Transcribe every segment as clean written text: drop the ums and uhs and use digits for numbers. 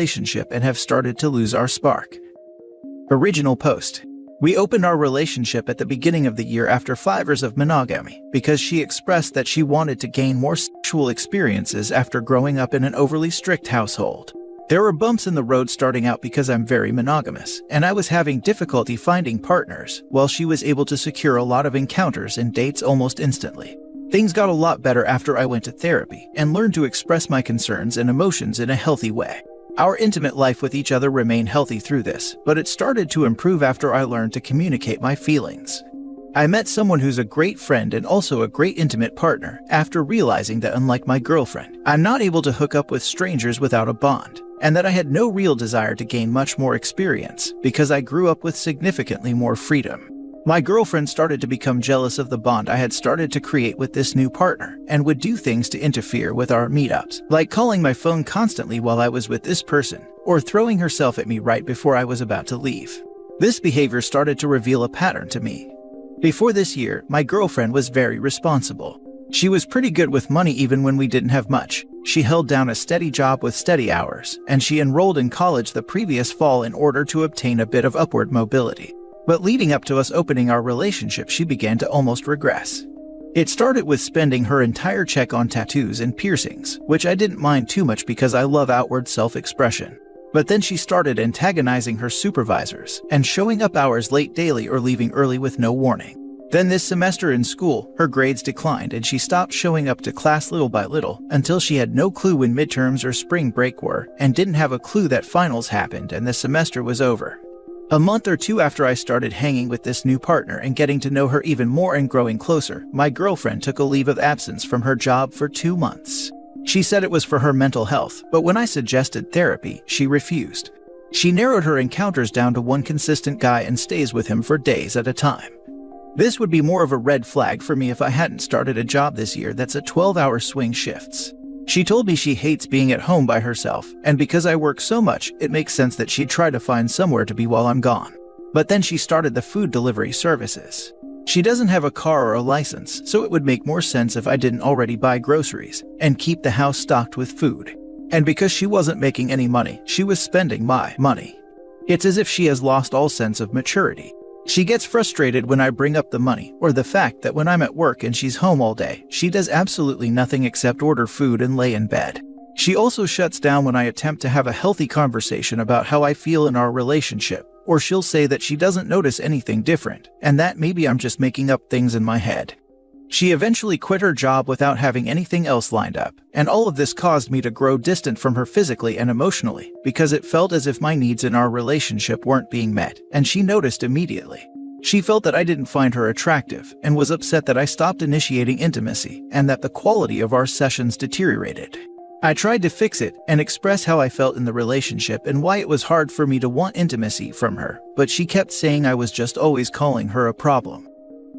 relationship and have started to lose our spark. Original post. We opened our relationship at the beginning of the year after 5 years of monogamy because she expressed that she wanted to gain more sexual experiences after growing up in an overly strict household. There were bumps in the road starting out because I'm very monogamous, and I was having difficulty finding partners, while she was able to secure a lot of encounters and dates almost instantly. Things got a lot better after I went to therapy and learned to express my concerns and emotions in a healthy way. Our intimate life with each other remained healthy through this, but it started to improve after I learned to communicate my feelings. I met someone who's a great friend and also a great intimate partner after realizing that unlike my girlfriend, I'm not able to hook up with strangers without a bond, and that I had no real desire to gain much more experience because I grew up with significantly more freedom. My girlfriend started to become jealous of the bond I had started to create with this new partner and would do things to interfere with our meetups, like calling my phone constantly while I was with this person, or throwing herself at me right before I was about to leave. This behavior started to reveal a pattern to me. Before this year, my girlfriend was very responsible. She was pretty good with money even when we didn't have much. She held down a steady job with steady hours, and she enrolled in college the previous fall in order to obtain a bit of upward mobility. But leading up to us opening our relationship, she began to almost regress. It started with spending her entire check on tattoos and piercings, which I didn't mind too much because I love outward self-expression. But then she started antagonizing her supervisors and showing up hours late daily or leaving early with no warning. Then this semester in school, her grades declined and she stopped showing up to class little by little until she had no clue when midterms or spring break were and didn't have a clue that finals happened and the semester was over. A month or two after I started hanging with this new partner and getting to know her even more and growing closer, my girlfriend took a leave of absence from her job for 2 months. She said it was for her mental health, but when I suggested therapy, she refused. She narrowed her encounters down to one consistent guy and stays with him for days at a time. This would be more of a red flag for me if I hadn't started a job this year that's a 12-hour swing shifts. She told me she hates being at home by herself, and because I work so much, it makes sense that she'd try to find somewhere to be while I'm gone. But then she started the food delivery services. She doesn't have a car or a license, so it would make more sense if I didn't already buy groceries and keep the house stocked with food. And because she wasn't making any money, she was spending my money. It's as if she has lost all sense of maturity. She gets frustrated when I bring up the money, or the fact that when I'm at work and she's home all day, she does absolutely nothing except order food and lay in bed. She also shuts down when I attempt to have a healthy conversation about how I feel in our relationship, or she'll say that she doesn't notice anything different, and that maybe I'm just making up things in my head. She eventually quit her job without having anything else lined up, and all of this caused me to grow distant from her physically and emotionally because it felt as if my needs in our relationship weren't being met, and she noticed immediately. She felt that I didn't find her attractive and was upset that I stopped initiating intimacy and that the quality of our sessions deteriorated. I tried to fix it and express how I felt in the relationship and why it was hard for me to want intimacy from her, but she kept saying I was just always calling her a problem.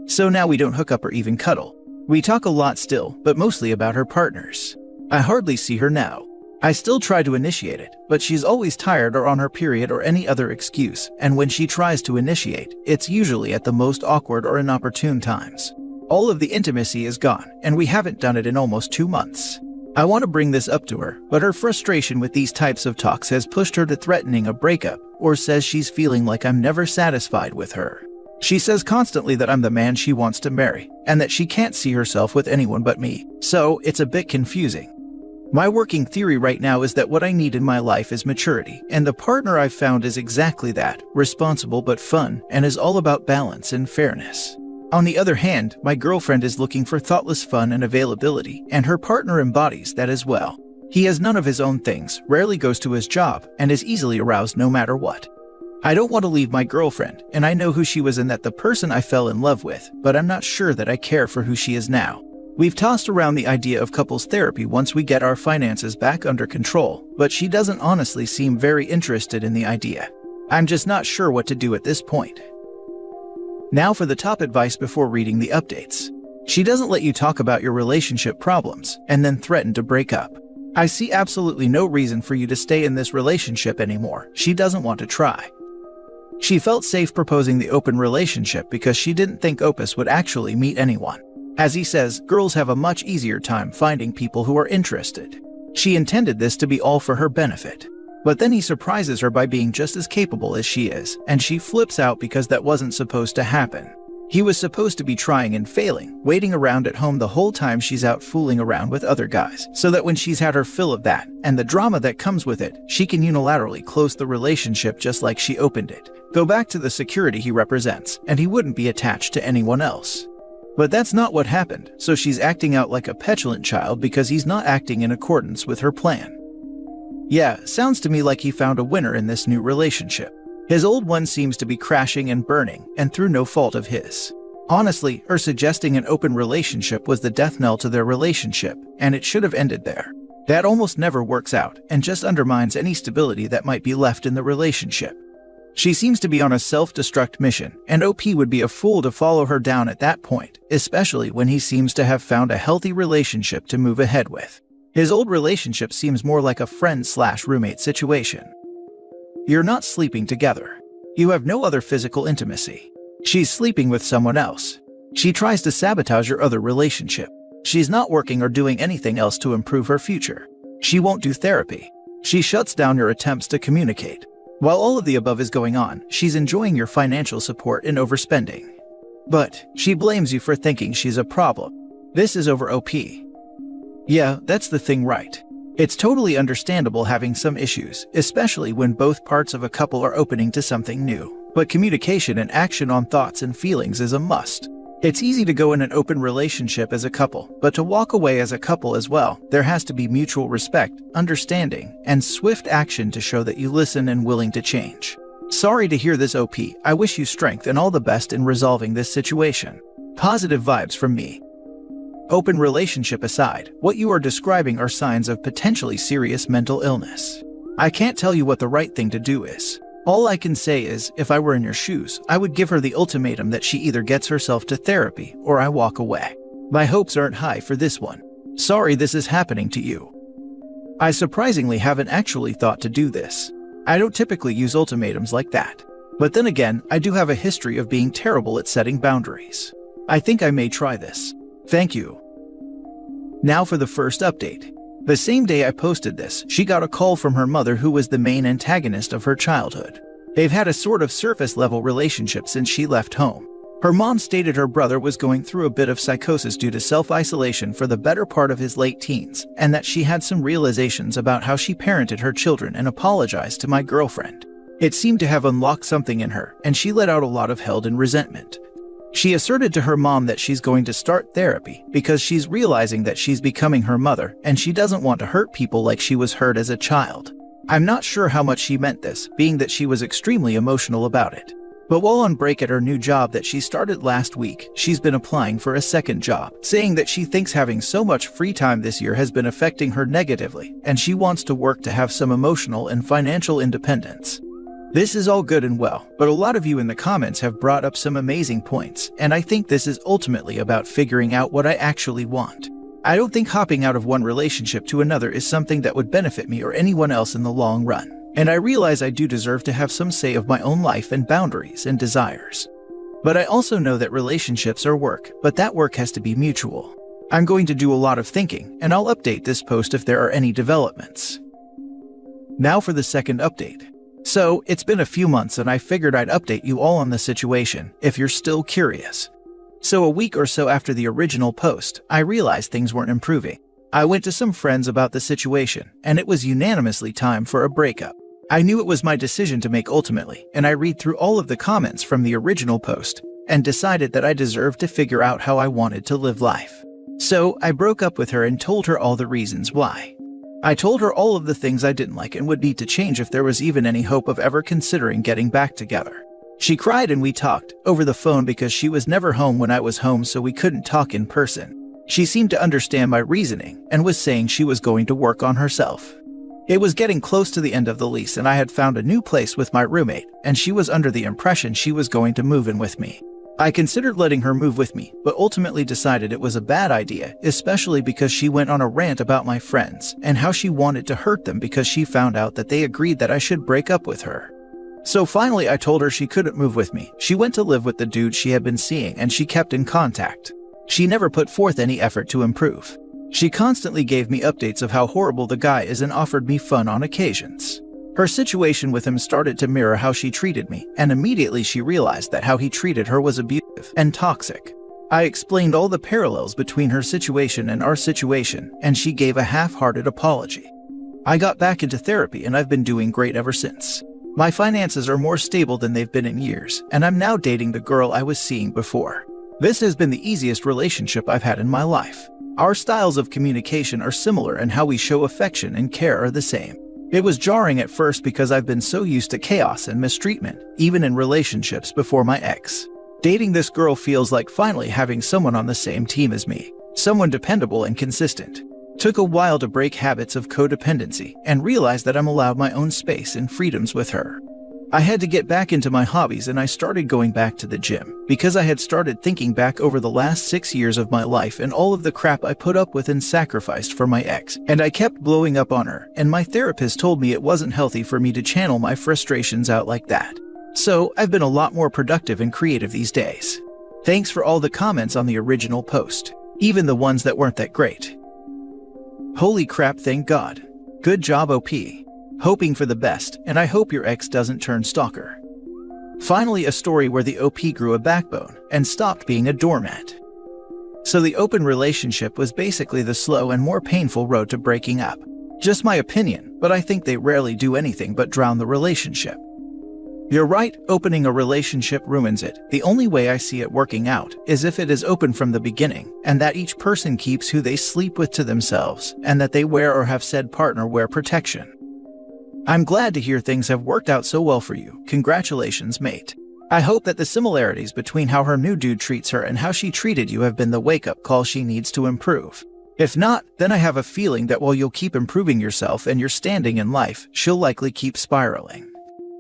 So now we don't hook up or even cuddle. We talk a lot still, but mostly about her partners. I hardly see her now. I still try to initiate it, but she's always tired or on her period or any other excuse, and when she tries to initiate, it's usually at the most awkward or inopportune times. All of the intimacy is gone, and we haven't done it in almost 2 months. I want to bring this up to her, but her frustration with these types of talks has pushed her to threatening a breakup, or says she's feeling like I'm never satisfied with her. She says constantly that I'm the man she wants to marry, and that she can't see herself with anyone but me, so it's a bit confusing. My working theory right now is that what I need in my life is maturity, and the partner I've found is exactly that, responsible but fun, and is all about balance and fairness. On the other hand, my girlfriend is looking for thoughtless fun and availability, and her partner embodies that as well. He has none of his own things, rarely goes to his job, and is easily aroused no matter what. I don't want to leave my girlfriend, and I know who she was and that the person I fell in love with, but I'm not sure that I care for who she is now. We've tossed around the idea of couples therapy once we get our finances back under control, but she doesn't honestly seem very interested in the idea. I'm just not sure what to do at this point. Now for the top advice before reading the updates. She doesn't let you talk about your relationship problems and then threaten to break up. I see absolutely no reason for you to stay in this relationship anymore. She doesn't want to try. She felt safe proposing the open relationship because she didn't think Opus would actually meet anyone. As he says, girls have a much easier time finding people who are interested. She intended this to be all for her benefit. But then he surprises her by being just as capable as she is, and she flips out because that wasn't supposed to happen. He was supposed to be trying and failing, waiting around at home the whole time she's out fooling around with other guys, so that when she's had her fill of that, and the drama that comes with it, she can unilaterally close the relationship just like she opened it, go back to the security he represents, and he wouldn't be attached to anyone else. But that's not what happened, so she's acting out like a petulant child because he's not acting in accordance with her plan. Yeah, sounds to me like he found a winner in this new relationship. His old one seems to be crashing and burning, and through no fault of his. Honestly, her suggesting an open relationship was the death knell to their relationship, and it should have ended there. That almost never works out, and just undermines any stability that might be left in the relationship. She seems to be on a self-destruct mission, and OP would be a fool to follow her down at that point, especially when he seems to have found a healthy relationship to move ahead with. His old relationship seems more like a friend/roommate situation. You're not sleeping together. You have no other physical intimacy. She's sleeping with someone else. She tries to sabotage your other relationship. She's not working or doing anything else to improve her future. She won't do therapy. She shuts down your attempts to communicate. While all of the above is going on, she's enjoying your financial support and overspending. But she blames you for thinking she's a problem. This is over OP. Yeah, that's the thing, right? It's totally understandable having some issues, especially when both parts of a couple are opening to something new. But communication and action on thoughts and feelings is a must. It's easy to go in an open relationship as a couple, but to walk away as a couple as well, there has to be mutual respect, understanding, and swift action to show that you listen and willing to change. Sorry to hear this, OP. I wish you strength and all the best in resolving this situation. Positive vibes from me. Open relationship aside, what you are describing are signs of potentially serious mental illness. I can't tell you what the right thing to do is. All I can say is, if I were in your shoes, I would give her the ultimatum that she either gets herself to therapy or I walk away. My hopes aren't high for this one. Sorry this is happening to you. I surprisingly haven't actually thought to do this. I don't typically use ultimatums like that. But then again, I do have a history of being terrible at setting boundaries. I think I may try this. Thank you. Now for the first update. The same day I posted this, she got a call from her mother, who was the main antagonist of her childhood. They've had a sort of surface-level relationship since she left home. Her mom stated her brother was going through a bit of psychosis due to self-isolation for the better part of his late teens, and that she had some realizations about how she parented her children and apologized to my girlfriend. It seemed to have unlocked something in her, and she let out a lot of held-in resentment. She asserted to her mom that she's going to start therapy because she's realizing that she's becoming her mother and she doesn't want to hurt people like she was hurt as a child. I'm not sure how much she meant this, being that she was extremely emotional about it. But while on break at her new job that she started last week, she's been applying for a second job, saying that she thinks having so much free time this year has been affecting her negatively, and she wants to work to have some emotional and financial independence. This is all good and well, but a lot of you in the comments have brought up some amazing points, and I think this is ultimately about figuring out what I actually want. I don't think hopping out of one relationship to another is something that would benefit me or anyone else in the long run, and I realize I do deserve to have some say of my own life and boundaries and desires. But I also know that relationships are work, but that work has to be mutual. I'm going to do a lot of thinking, and I'll update this post if there are any developments. Now for the second update. So, it's been a few months and I figured I'd update you all on the situation, if you're still curious. So a week or so after the original post, I realized things weren't improving. I went to some friends about the situation, and it was unanimously time for a breakup. I knew it was my decision to make ultimately, and I read through all of the comments from the original post, and decided that I deserved to figure out how I wanted to live life. So, I broke up with her and told her all the reasons why. I told her all of the things I didn't like and would need to change if there was even any hope of ever considering getting back together. She cried and we talked over the phone because she was never home when I was home, so we couldn't talk in person. She seemed to understand my reasoning and was saying she was going to work on herself. It was getting close to the end of the lease and I had found a new place with my roommate, and she was under the impression she was going to move in with me. I considered letting her move with me, but ultimately decided it was a bad idea, especially because she went on a rant about my friends and how she wanted to hurt them because she found out that they agreed that I should break up with her. So finally I told her she couldn't move with me. She went to live with the dude she had been seeing and she kept in contact. She never put forth any effort to improve. She constantly gave me updates of how horrible the guy is and offered me fun on occasions. Her situation with him started to mirror how she treated me, and immediately she realized that how he treated her was abusive and toxic. I explained all the parallels between her situation and our situation, and she gave a half-hearted apology. I got back into therapy and I've been doing great ever since. My finances are more stable than they've been in years, and I'm now dating the girl I was seeing before. This has been the easiest relationship I've had in my life. Our styles of communication are similar and how we show affection and care are the same. It was jarring at first because I've been so used to chaos and mistreatment, even in relationships before my ex. Dating this girl feels like finally having someone on the same team as me, someone dependable and consistent. Took a while to break habits of codependency and realize that I'm allowed my own space and freedoms with her. I had to get back into my hobbies and I started going back to the gym because I had started thinking back over the last 6 years of my life and all of the crap I put up with and sacrificed for my ex, and I kept blowing up on her, and my therapist told me it wasn't healthy for me to channel my frustrations out like that. So I've been a lot more productive and creative these days. Thanks for all the comments on the original post, even the ones that weren't that great. Holy crap, thank God. Good job, OP. Hoping for the best, and I hope your ex doesn't turn stalker. Finally, a story where the OP grew a backbone and stopped being a doormat. So the open relationship was basically the slow and more painful road to breaking up. Just my opinion, but I think they rarely do anything but drown the relationship. You're right, opening a relationship ruins it. The only way I see it working out is if it is open from the beginning, and that each person keeps who they sleep with to themselves, and that they wear or have said partner wear protection. I'm glad to hear things have worked out so well for you. Congratulations, mate. I hope that the similarities between how her new dude treats her and how she treated you have been the wake-up call she needs to improve. If not, then I have a feeling that while you'll keep improving yourself and your standing in life, she'll likely keep spiraling.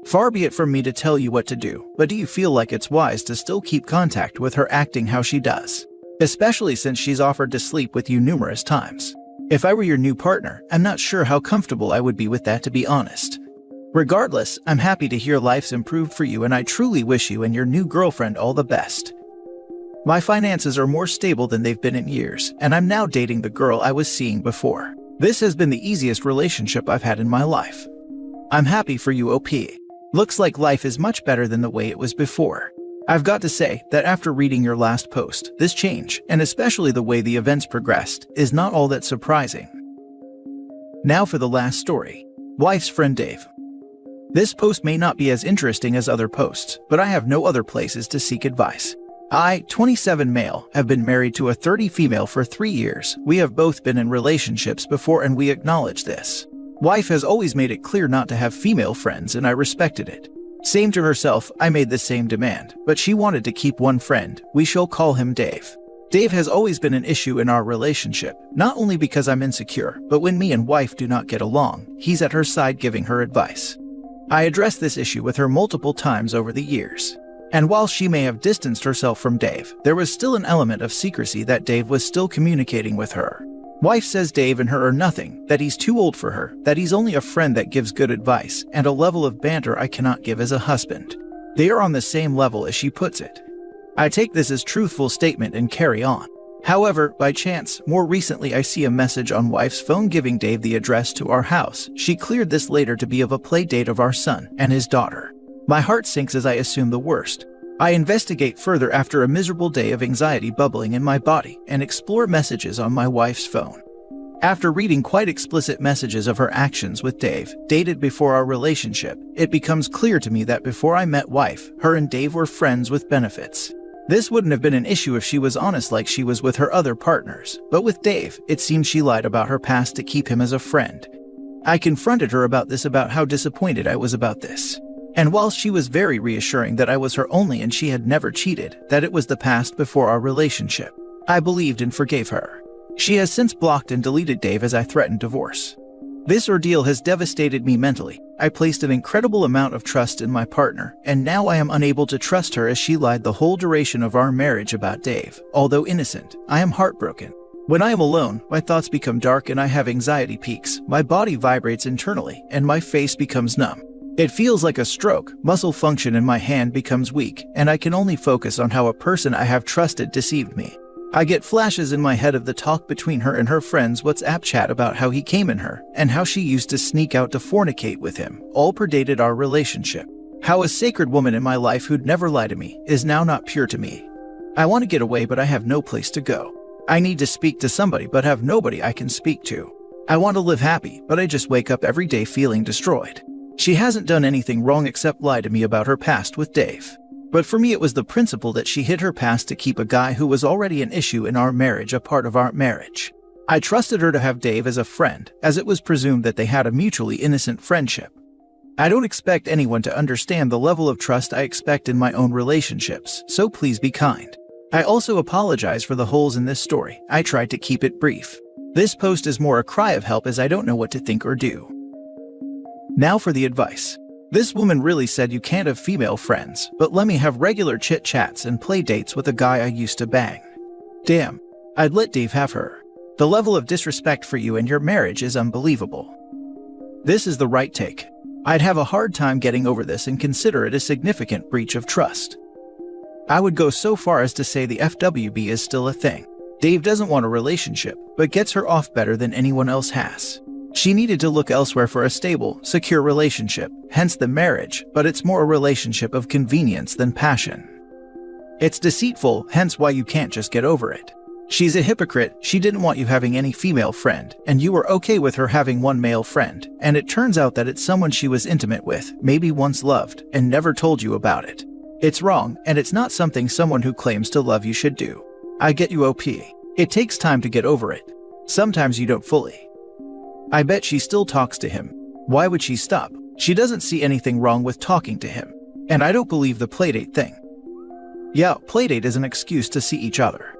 Far be it from me to tell you what to do, but do you feel like it's wise to still keep contact with her acting how she does? Especially since she's offered to sleep with you numerous times. If I were your new partner, I'm not sure how comfortable I would be with that, to be honest. Regardless, I'm happy to hear life's improved for you, and I truly wish you and your new girlfriend all the best. My finances are more stable than they've been in years, and I'm now dating the girl I was seeing before. This has been the easiest relationship I've had in my life. I'm happy for you, OP. Looks like life is much better than the way it was before. I've got to say that after reading your last post, this change, and especially the way the events progressed, is not all that surprising. Now for the last story. Wife's friend Dave. This post may not be as interesting as other posts, but I have no other places to seek advice. I, 27 male, have been married to a 30 female for 3 years. We have both been in relationships before and we acknowledge this. Wife has always made it clear not to have female friends and I respected it. Same to herself, I made the same demand, but she wanted to keep one friend. We shall call him Dave. Dave has always been an issue in our relationship, not only because I'm insecure, but when me and wife do not get along, he's at her side giving her advice. I addressed this issue with her multiple times over the years. And while she may have distanced herself from Dave, there was still an element of secrecy that Dave was still communicating with her. Wife says Dave and her are nothing, that he's too old for her, that he's only a friend that gives good advice, and a level of banter I cannot give as a husband. They are on the same level, as she puts it. I take this as truthful statement and carry on. However, by chance, more recently I see a message on wife's phone giving Dave the address to our house. She cleared this later to be of a play date of our son and his daughter. My heart sinks as I assume the worst. I investigate further after a miserable day of anxiety bubbling in my body and explore messages on my wife's phone. After reading quite explicit messages of her actions with Dave, dated before our relationship, it becomes clear to me that before I met wife, her and Dave were friends with benefits. This wouldn't have been an issue if she was honest like she was with her other partners, but with Dave, it seems she lied about her past to keep him as a friend. I confronted her about this, about how disappointed I was about this. And while she was very reassuring that I was her only and she had never cheated, that it was the past before our relationship, I believed and forgave her. She has since blocked and deleted Dave as I threatened divorce. This ordeal has devastated me mentally. I placed an incredible amount of trust in my partner, and now I am unable to trust her as she lied the whole duration of our marriage about Dave. Although innocent, I am heartbroken. When I am alone, my thoughts become dark and I have anxiety peaks. My body vibrates internally and my face becomes numb. It feels like a stroke, muscle function in my hand becomes weak, and I can only focus on how a person I have trusted deceived me. I get flashes in my head of the talk between her and her friend's WhatsApp chat about how he came in her, and how she used to sneak out to fornicate with him, all predated our relationship. How a sacred woman in my life who'd never lie to me is now not pure to me. I want to get away, but I have no place to go. I need to speak to somebody but have nobody I can speak to. I want to live happy, but I just wake up every day feeling destroyed. She hasn't done anything wrong except lie to me about her past with Dave. But for me it was the principle that she hid her past to keep a guy who was already an issue in our marriage a part of our marriage. I trusted her to have Dave as a friend, as it was presumed that they had a mutually innocent friendship. I don't expect anyone to understand the level of trust I expect in my own relationships, so please be kind. I also apologize for the holes in this story. I tried to keep it brief. This post is more a cry of help as I don't know what to think or do. Now for the advice. This woman really said you can't have female friends, but let me have regular chit-chats and play dates with a guy I used to bang. Damn, I'd let Dave have her. The level of disrespect for you and your marriage is unbelievable. This is the right take. I'd have a hard time getting over this and consider it a significant breach of trust. I would go so far as to say the FWB is still a thing. Dave doesn't want a relationship, but gets her off better than anyone else has. She needed to look elsewhere for a stable, secure relationship, hence the marriage, but it's more a relationship of convenience than passion. It's deceitful, hence why you can't just get over it. She's a hypocrite. She didn't want you having any female friend, and you were okay with her having one male friend, and it turns out that it's someone she was intimate with, maybe once loved, and never told you about it. It's wrong, and it's not something someone who claims to love you should do. I get you, OP. It takes time to get over it. Sometimes you don't fully. I bet she still talks to him. Why would she stop? She doesn't see anything wrong with talking to him. And I don't believe the playdate thing. Yeah, playdate is an excuse to see each other.